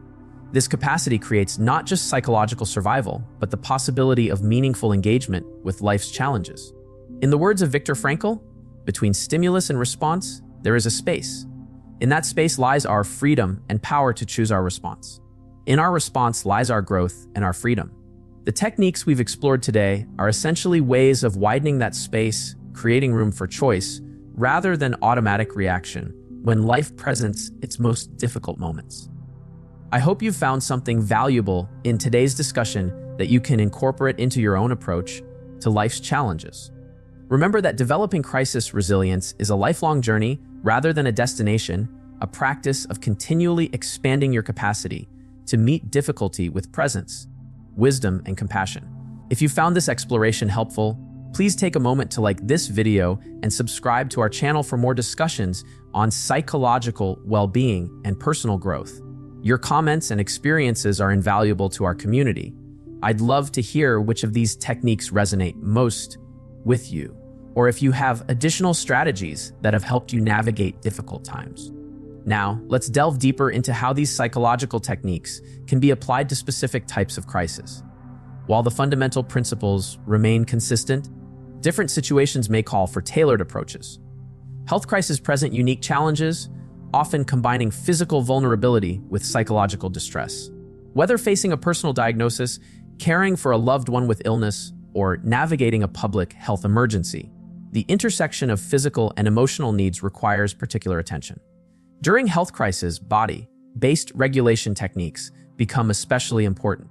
This capacity creates not just psychological survival, but the possibility of meaningful engagement with life's challenges. In the words of Viktor Frankl, between stimulus and response, there is a space. In that space lies our freedom and power to choose our response. In our response lies our growth and our freedom. The techniques we've explored today are essentially ways of widening that space, creating room for choice, rather than automatic reaction when life presents its most difficult moments. I hope you found something valuable in today's discussion that you can incorporate into your own approach to life's challenges. Remember that developing crisis resilience is a lifelong journey rather than a destination, a practice of continually expanding your capacity to meet difficulty with presence, wisdom, and compassion. If you found this exploration helpful, please take a moment to like this video and subscribe to our channel for more discussions on psychological well-being and personal growth. Your comments and experiences are invaluable to our community. I'd love to hear which of these techniques resonate most with you, or if you have additional strategies that have helped you navigate difficult times. Now, let's delve deeper into how these psychological techniques can be applied to specific types of crisis. While the fundamental principles remain consistent, different situations may call for tailored approaches. Health crises present unique challenges, often combining physical vulnerability with psychological distress. Whether facing a personal diagnosis, caring for a loved one with illness, or navigating a public health emergency, the intersection of physical and emotional needs requires particular attention. During health crises, body-based regulation techniques become especially important,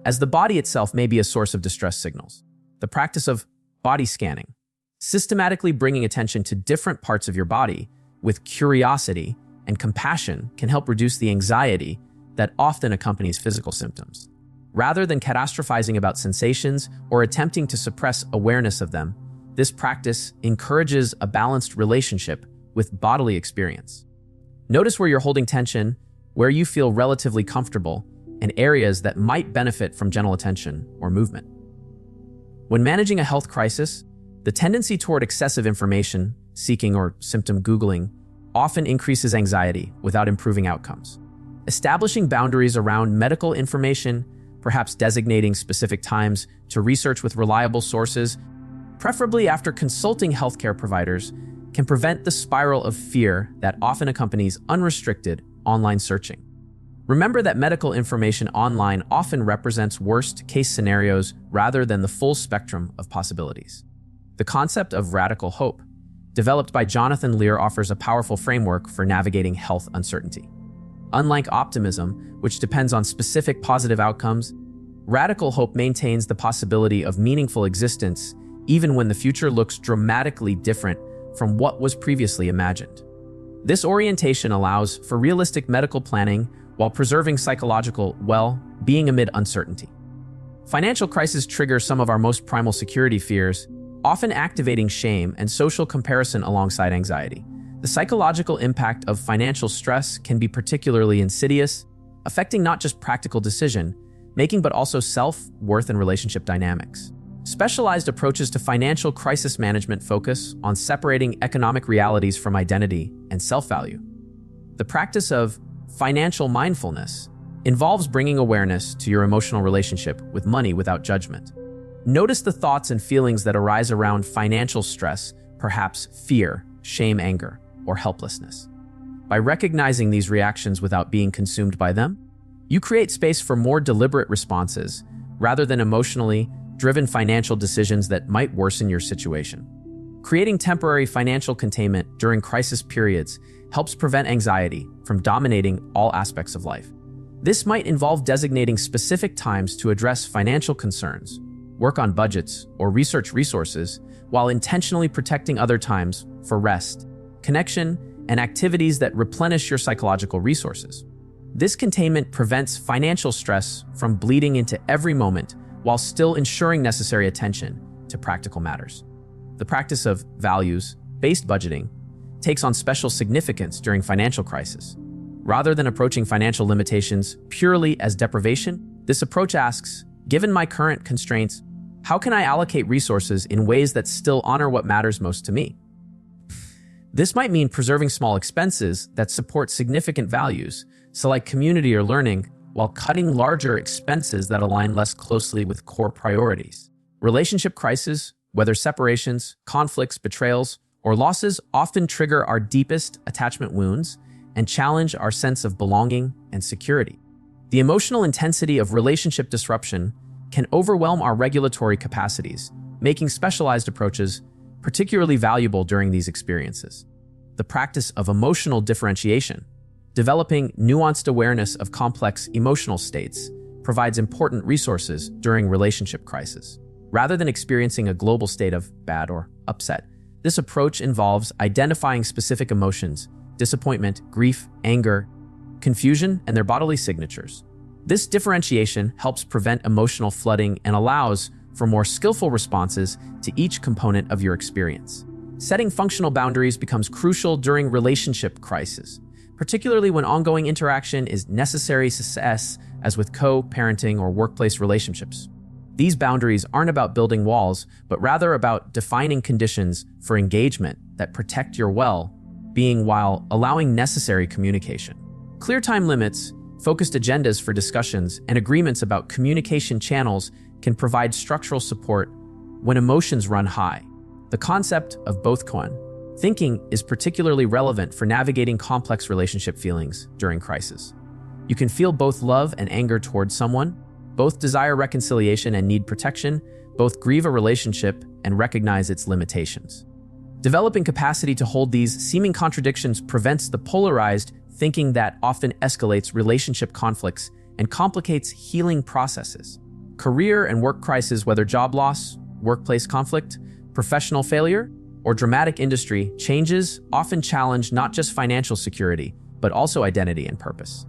as the body itself may be a source of distress signals. The practice of body scanning, systematically bringing attention to different parts of your body with curiosity and compassion, can help reduce the anxiety that often accompanies physical symptoms. Rather than catastrophizing about sensations or attempting to suppress awareness of them, this practice encourages a balanced relationship with bodily experience. Notice where you're holding tension, where you feel relatively comfortable, and areas that might benefit from gentle attention or movement. When managing a health crisis, the tendency toward excessive information seeking or symptom googling often increases anxiety without improving outcomes. Establishing boundaries around medical information, perhaps designating specific times to research with reliable sources, preferably after consulting healthcare providers, can prevent the spiral of fear that often accompanies unrestricted online searching. Remember that medical information online often represents worst-case scenarios rather than the full spectrum of possibilities. The concept of radical hope, developed by Jonathan Lear, offers a powerful framework for navigating health uncertainty. Unlike optimism, which depends on specific positive outcomes, radical hope maintains the possibility of meaningful existence even when the future looks dramatically different from what was previously imagined. This orientation allows for realistic medical planning while preserving psychological well-being amid uncertainty. Financial crises trigger some of our most primal security fears, often activating shame and social comparison alongside anxiety. The psychological impact of financial stress can be particularly insidious, affecting not just practical decision-making but also self-worth and relationship dynamics. Specialized approaches to financial crisis management focus on separating economic realities from identity and self-value. The practice of financial mindfulness involves bringing awareness to your emotional relationship with money without judgment. Notice the thoughts and feelings that arise around financial stress, perhaps fear, shame, anger, or helplessness. By recognizing these reactions without being consumed by them, you create space for more deliberate responses rather than emotionally driven financial decisions that might worsen your situation. Creating temporary financial containment during crisis periods helps prevent anxiety from dominating all aspects of life. This might involve designating specific times to address financial concerns, work on budgets, or research resources, while intentionally protecting other times for rest, connection, and activities that replenish your psychological resources. This containment prevents financial stress from bleeding into every moment while still ensuring necessary attention to practical matters. The practice of values-based budgeting takes on special significance during financial crisis. Rather than approaching financial limitations purely as deprivation, this approach asks, given my current constraints, how can I allocate resources in ways that still honor what matters most to me? This might mean preserving small expenses that support significant values, so like community or learning, while cutting larger expenses that align less closely with core priorities. Relationship crises, whether separations, conflicts, betrayals, or losses, often trigger our deepest attachment wounds and challenge our sense of belonging and security. The emotional intensity of relationship disruption can overwhelm our regulatory capacities, making specialized approaches particularly valuable during these experiences. The practice of emotional differentiation, developing nuanced awareness of complex emotional states, provides important resources during relationship crisis. Rather than experiencing a global state of bad or upset, this approach involves identifying specific emotions, disappointment, grief, anger, confusion, and their bodily signatures. This differentiation helps prevent emotional flooding and allows for more skillful responses to each component of your experience. Setting functional boundaries becomes crucial during relationship crisis, particularly when ongoing interaction is necessary success, as with co-parenting or workplace relationships. These boundaries aren't about building walls, but rather about defining conditions for engagement that protect your well-being while allowing necessary communication. Clear time limits, focused agendas for discussions, and agreements about communication channels can provide structural support when emotions run high. The concept of both thinking is particularly relevant for navigating complex relationship feelings during crisis. You can feel both love and anger towards someone, both desire reconciliation and need protection, both grieve a relationship and recognize its limitations. Developing capacity to hold these seeming contradictions prevents the polarized thinking that often escalates relationship conflicts and complicates healing processes. Career and work crises, whether job loss, workplace conflict, professional failure, or dramatic industry changes, often challenge not just financial security, but also identity and purpose.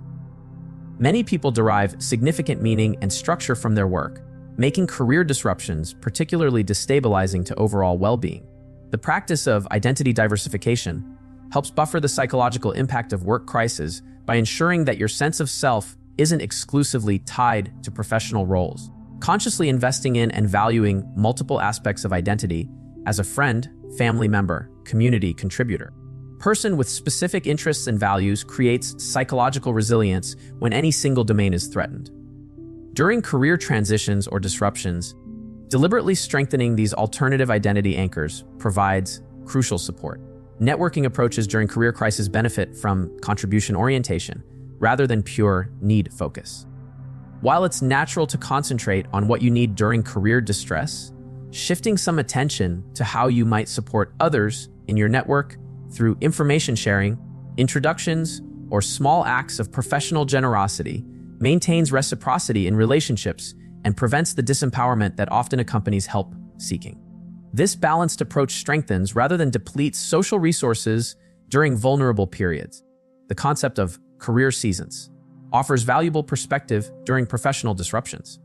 Many people derive significant meaning and structure from their work, making career disruptions particularly destabilizing to overall well-being. The practice of identity diversification helps buffer the psychological impact of work crises by ensuring that your sense of self isn't exclusively tied to professional roles. Consciously investing in and valuing multiple aspects of identity as a friend, family member, community contributor, person with specific interests and values creates psychological resilience when any single domain is threatened. During career transitions or disruptions, deliberately strengthening these alternative identity anchors provides crucial support. Networking approaches during career crisis benefit from contribution orientation rather than pure need focus. While it's natural to concentrate on what you need during career distress, shifting some attention to how you might support others in your network through information sharing, introductions, or small acts of professional generosity maintains reciprocity in relationships and prevents the disempowerment that often accompanies help seeking. This balanced approach strengthens rather than depletes social resources during vulnerable periods. The concept of career seasons offers valuable perspective during professional disruptions.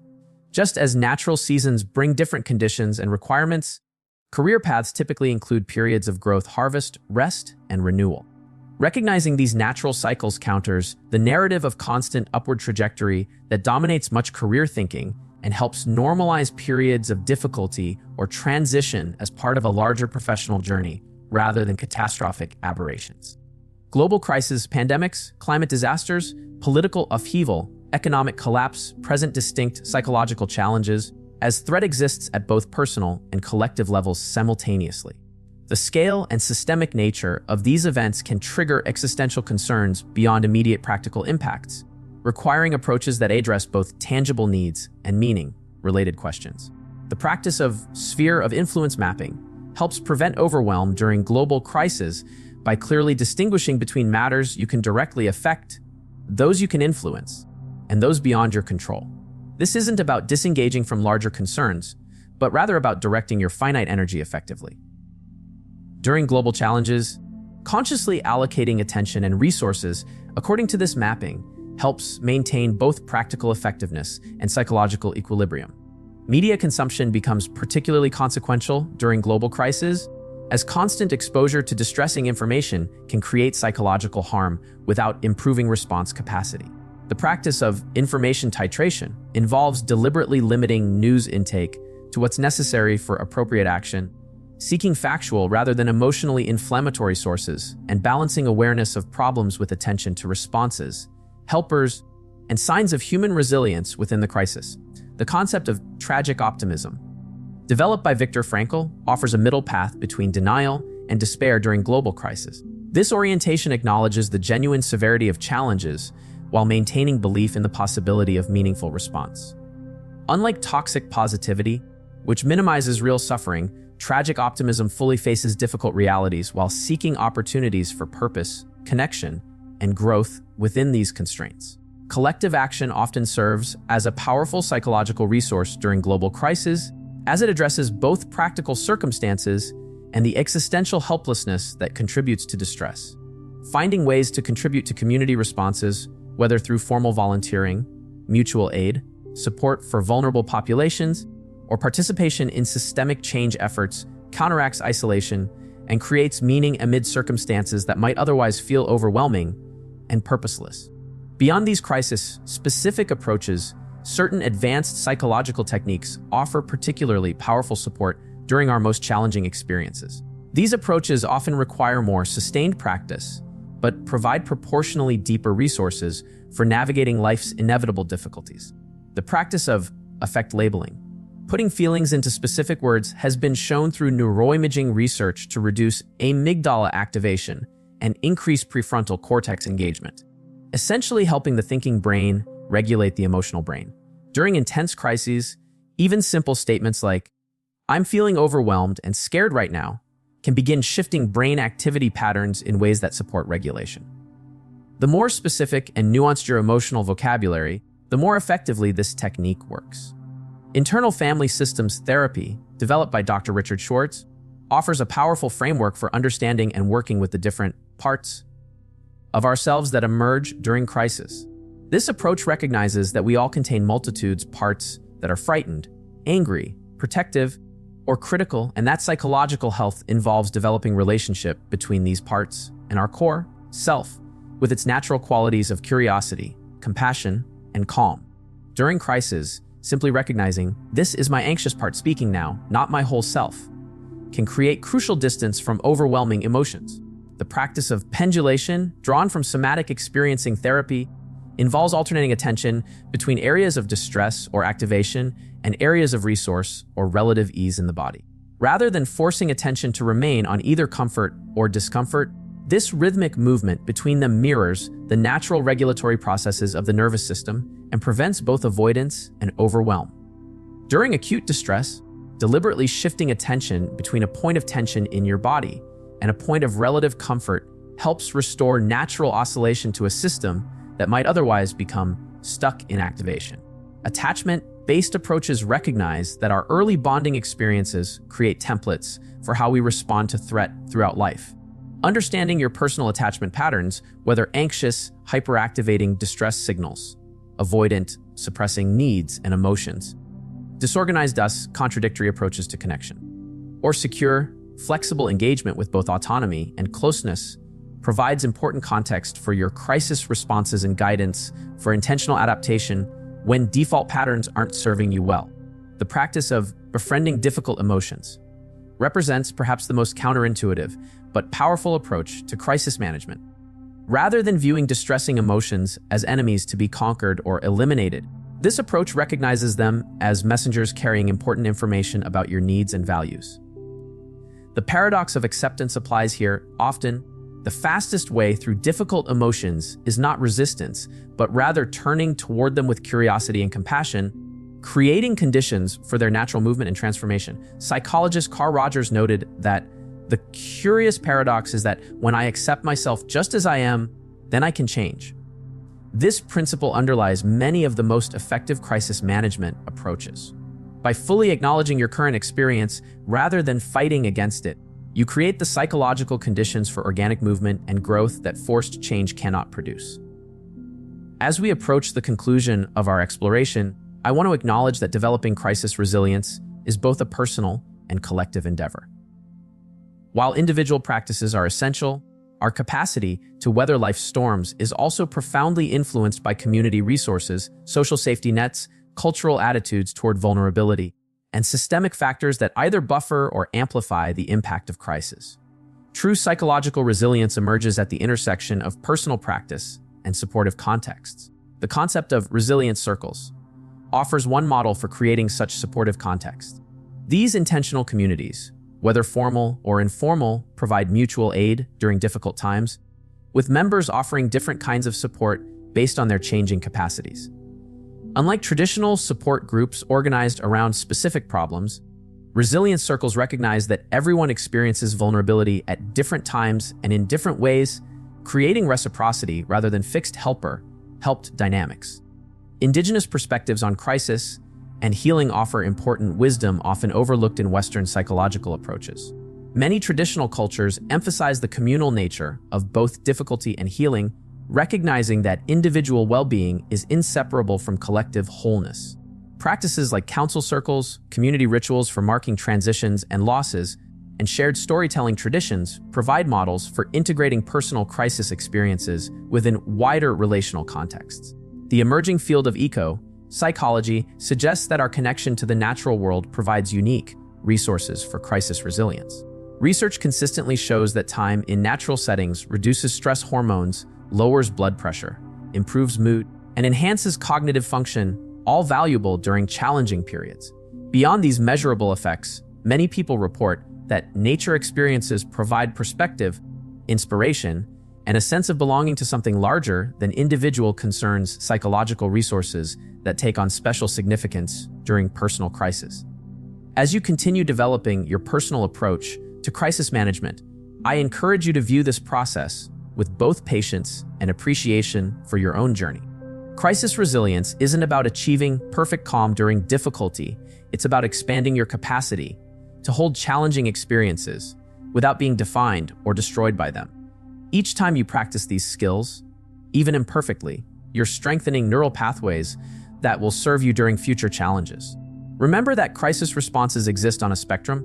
Just as natural seasons bring different conditions and requirements, career paths typically include periods of growth, harvest, rest, and renewal. Recognizing these natural cycles counters the narrative of constant upward trajectory that dominates much career thinking and helps normalize periods of difficulty or transition as part of a larger professional journey rather than catastrophic aberrations. Global crises, pandemics, climate disasters, political upheaval, economic collapse present distinct psychological challenges as threat exists at both personal and collective levels simultaneously. The scale and systemic nature of these events can trigger existential concerns beyond immediate practical impacts, requiring approaches that address both tangible needs and meaning-related questions. The practice of sphere of influence mapping helps prevent overwhelm during global crises by clearly distinguishing between matters you can directly affect, those you can influence, and those beyond your control. This isn't about disengaging from larger concerns, but rather about directing your finite energy effectively. During global challenges, consciously allocating attention and resources according to this mapping helps maintain both practical effectiveness and psychological equilibrium. Media consumption becomes particularly consequential during global crises, as constant exposure to distressing information can create psychological harm without improving response capacity. The practice of information titration involves deliberately limiting news intake to what's necessary for appropriate action, seeking factual rather than emotionally inflammatory sources, and balancing awareness of problems with attention to responses, helpers, and signs of human resilience within the crisis. The concept of tragic optimism, developed by Viktor Frankl, offers a middle path between denial and despair during global crisis. This orientation acknowledges the genuine severity of challenges while maintaining belief in the possibility of meaningful response. Unlike toxic positivity, which minimizes real suffering, tragic optimism fully faces difficult realities while seeking opportunities for purpose, connection, and growth within these constraints. Collective action often serves as a powerful psychological resource during global crises, as it addresses both practical circumstances and the existential helplessness that contributes to distress. Finding ways to contribute to community responses, whether through formal volunteering, mutual aid, support for vulnerable populations, or participation in systemic change efforts, counteracts isolation and creates meaning amid circumstances that might otherwise feel overwhelming and purposeless. Beyond these crisis-specific approaches, certain advanced psychological techniques offer particularly powerful support during our most challenging experiences. These approaches often require more sustained practice, but provide proportionally deeper resources for navigating life's inevitable difficulties. The practice of affect labeling, putting feelings into specific words, has been shown through neuroimaging research to reduce amygdala activation and increase prefrontal cortex engagement, essentially helping the thinking brain regulate the emotional brain. During intense crises, even simple statements like, "I'm feeling overwhelmed and scared right now," can begin shifting brain activity patterns in ways that support regulation. The more specific and nuanced your emotional vocabulary, the more effectively this technique works. Internal family systems therapy, developed by Dr. Richard Schwartz, offers a powerful framework for understanding and working with the different parts of ourselves that emerge during crisis. This approach recognizes that we all contain multitudes of parts that are frightened, angry, protective, or critical, and that psychological health involves developing relationship between these parts and our core self, with its natural qualities of curiosity, compassion, and calm. During crisis, simply recognizing, "This is my anxious part speaking now, not my whole self," can create crucial distance from overwhelming emotions. The practice of pendulation, drawn from somatic experiencing therapy, involves alternating attention between areas of distress or activation and areas of resource or relative ease in the body. Rather than forcing attention to remain on either comfort or discomfort, this rhythmic movement between them mirrors the natural regulatory processes of the nervous system and prevents both avoidance and overwhelm. During acute distress, deliberately shifting attention between a point of tension in your body and a point of relative comfort helps restore natural oscillation to a system that might otherwise become stuck in activation. Attachment-based approaches recognize that our early bonding experiences create templates for how we respond to threat throughout life. Understanding your personal attachment patterns, whether anxious, hyperactivating distress signals, avoidant, suppressing needs and emotions, disorganized contradictory approaches to connection, or secure, flexible engagement with both autonomy and closeness, provides important context for your crisis responses and guidance for intentional adaptation when default patterns aren't serving you well. The practice of befriending difficult emotions represents perhaps the most counterintuitive but powerful approach to crisis management. Rather than viewing distressing emotions as enemies to be conquered or eliminated, this approach recognizes them as messengers carrying important information about your needs and values. The paradox of acceptance applies here. Often, the fastest way through difficult emotions is not resistance, but rather turning toward them with curiosity and compassion, creating conditions for their natural movement and transformation. Psychologist Carl Rogers noted that the curious paradox is that when I accept myself just as I am, then I can change. This principle underlies many of the most effective crisis management approaches. By fully acknowledging your current experience rather than fighting against it, you create the psychological conditions for organic movement and growth that forced change cannot produce. As we approach the conclusion of our exploration, I want to acknowledge that developing crisis resilience is both a personal and collective endeavor. While individual practices are essential, our capacity to weather life's storms is also profoundly influenced by community resources, social safety nets, cultural attitudes toward vulnerability, and systemic factors that either buffer or amplify the impact of crisis. True psychological resilience emerges at the intersection of personal practice and supportive contexts. The concept of resilience circles offers one model for creating such supportive context. These intentional communities, whether formal or informal, provide mutual aid during difficult times, with members offering different kinds of support based on their changing capacities. Unlike traditional support groups organized around specific problems, resilience circles recognize that everyone experiences vulnerability at different times and in different ways, creating reciprocity rather than fixed helper-helped dynamics. Indigenous perspectives on crisis and healing offer important wisdom often overlooked in Western psychological approaches. Many traditional cultures emphasize the communal nature of both difficulty and healing, recognizing that individual well-being is inseparable from collective wholeness. Practices like council circles, community rituals for marking transitions and losses, and shared storytelling traditions provide models for integrating personal crisis experiences within wider relational contexts. The emerging field of psychology suggests that our connection to the natural world provides unique resources for crisis resilience. Research consistently shows that time in natural settings reduces stress hormones, lowers blood pressure, improves mood, and enhances cognitive function, all valuable during challenging periods. Beyond these measurable effects, many people report that nature experiences provide perspective, inspiration, and a sense of belonging to something larger than individual concerns, psychological resources that take on special significance during personal crisis. As you continue developing your personal approach to crisis management, I encourage you to view this process with both patience and appreciation for your own journey. Crisis resilience isn't about achieving perfect calm during difficulty. It's about expanding your capacity to hold challenging experiences without being defined or destroyed by them. Each time you practice these skills, even imperfectly, you're strengthening neural pathways that will serve you during future challenges. Remember that crisis responses exist on a spectrum,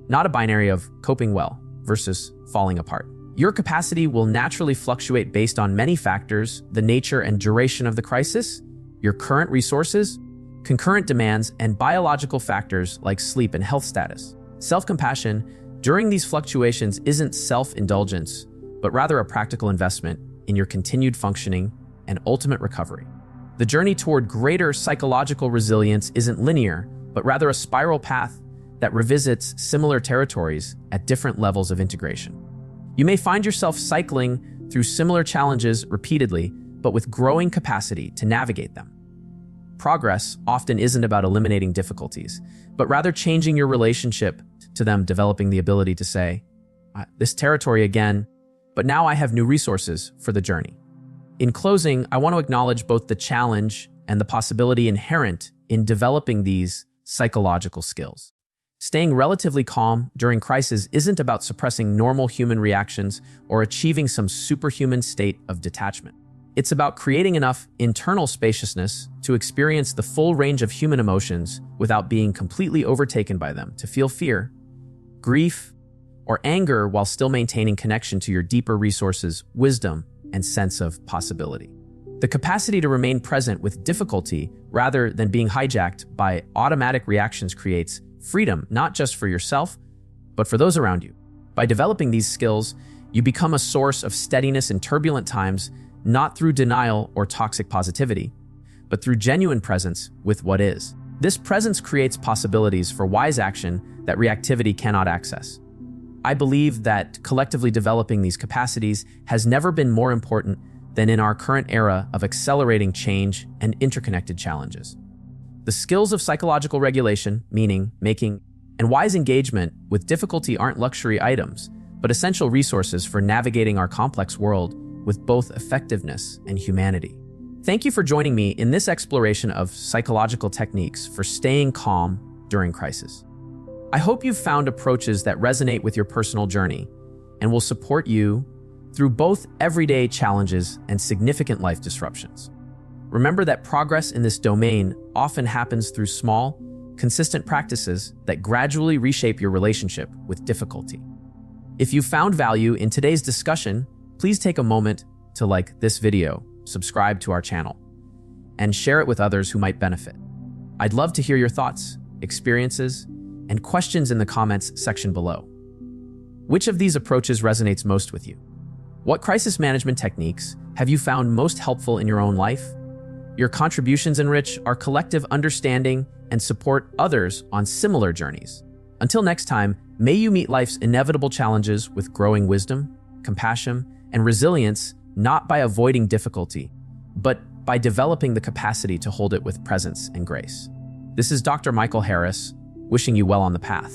not a binary of coping well versus falling apart. Your capacity will naturally fluctuate based on many factors: the nature and duration of the crisis, your current resources, concurrent demands, and biological factors like sleep and health status. Self-compassion during these fluctuations isn't self-indulgence, but rather a practical investment in your continued functioning and ultimate recovery. The journey toward greater psychological resilience isn't linear, but rather a spiral path that revisits similar territories at different levels of integration. You may find yourself cycling through similar challenges repeatedly, but with growing capacity to navigate them. Progress often isn't about eliminating difficulties, but rather changing your relationship to them, developing the ability to say, this territory again, but now I have new resources for the journey. In closing, I want to acknowledge both the challenge and the possibility inherent in developing these psychological skills. Staying relatively calm during crisis isn't about suppressing normal human reactions or achieving some superhuman state of detachment. It's about creating enough internal spaciousness to experience the full range of human emotions without being completely overtaken by them, to feel fear, grief, or anger while still maintaining connection to your deeper resources, wisdom, and sense of possibility. The capacity to remain present with difficulty rather than being hijacked by automatic reactions creates freedom, not just for yourself, but for those around you. By developing these skills, you become a source of steadiness in turbulent times, not through denial or toxic positivity, but through genuine presence with what is. This presence creates possibilities for wise action that reactivity cannot access. I believe that collectively developing these capacities has never been more important than in our current era of accelerating change and interconnected challenges. The skills of psychological regulation, meaning making, and wise engagement with difficulty aren't luxury items, but essential resources for navigating our complex world with both effectiveness and humanity. Thank you for joining me in this exploration of psychological techniques for staying calm during crisis. I hope you've found approaches that resonate with your personal journey and will support you through both everyday challenges and significant life disruptions. remember that progress in this domain often happens through small, consistent practices that gradually reshape your relationship with difficulty. If you found value in today's discussion, please take a moment to like this video, subscribe to our channel, and share it with others who might benefit. I'd love to hear your thoughts, experiences, and questions in the comments section below. Which of these approaches resonates most with you? What crisis management techniques have you found most helpful in your own life? Your contributions enrich our collective understanding and support others on similar journeys. Until next time, may you meet life's inevitable challenges with growing wisdom, compassion, and resilience, not by avoiding difficulty, but by developing the capacity to hold it with presence and grace. This is Dr. Michael Harris, wishing you well on the path.